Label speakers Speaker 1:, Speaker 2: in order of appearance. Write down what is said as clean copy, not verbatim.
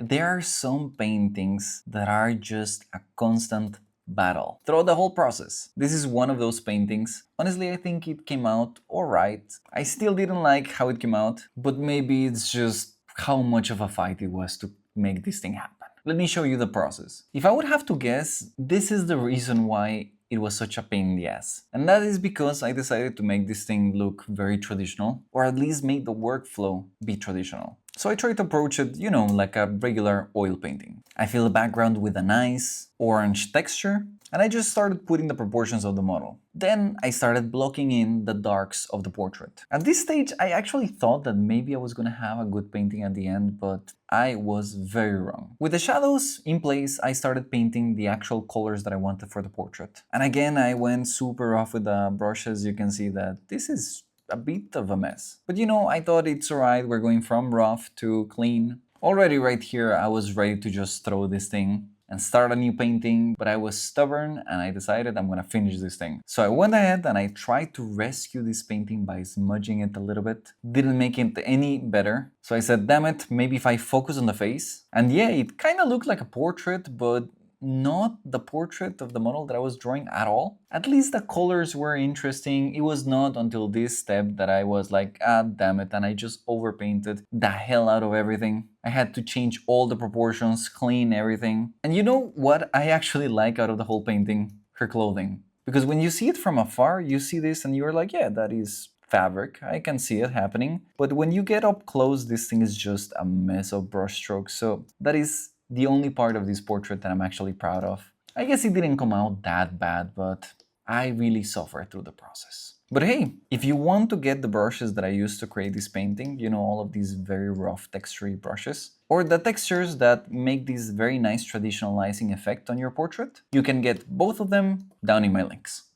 Speaker 1: there are some paintings that are just a constant battle throughout the whole process. This is one of those paintings. Honestly, I think it came out alright. I still didn't like how it came out, but maybe it's just how much of a fight it was to make this thing happen. Let me show you the process. If I would have to guess, this is the reason why it was such a pain in the ass. And that is because I decided to make this thing look very traditional, or at least make the workflow be traditional. So I tried to approach it, like a regular oil painting. I fill the background with a nice orange texture, and I just started putting the proportions of the model. Then I started blocking in the darks of the portrait. At this stage, I actually thought that maybe I was gonna have a good painting at the end, but I was very wrong. With the shadows in place, I started painting the actual colors that I wanted for the portrait. And again, I went super rough with the brushes. You can see that this is a bit of a mess. But I thought it's alright, we're going from rough to clean. Already right here, I was ready to just throw this thing and start a new painting, but I was stubborn and I decided I'm gonna finish this thing. So I went ahead and I tried to rescue this painting by smudging it a little bit. Didn't make it any better. So I said, damn it, maybe if I focus on the face. And yeah, it kind of looked like a portrait, but not the portrait of the model that I was drawing at all. At least the colors were interesting. It was not until this step that I was like, damn it, and I just overpainted the hell out of everything. I had to change all the proportions, clean everything. And you know what I actually like out of the whole painting? Her clothing. Because when you see it from afar, you see this and you're like, yeah, that is fabric. I can see it happening. But when you get up close, this thing is just a mess of brushstrokes. So that is the only part of this portrait that I'm actually proud of. I guess it didn't come out that bad, but I really suffered through the process. But hey, if you want to get the brushes that I used to create this painting, all of these very rough textury brushes, or the textures that make this very nice traditionalizing effect on your portrait, you can get both of them down in my links.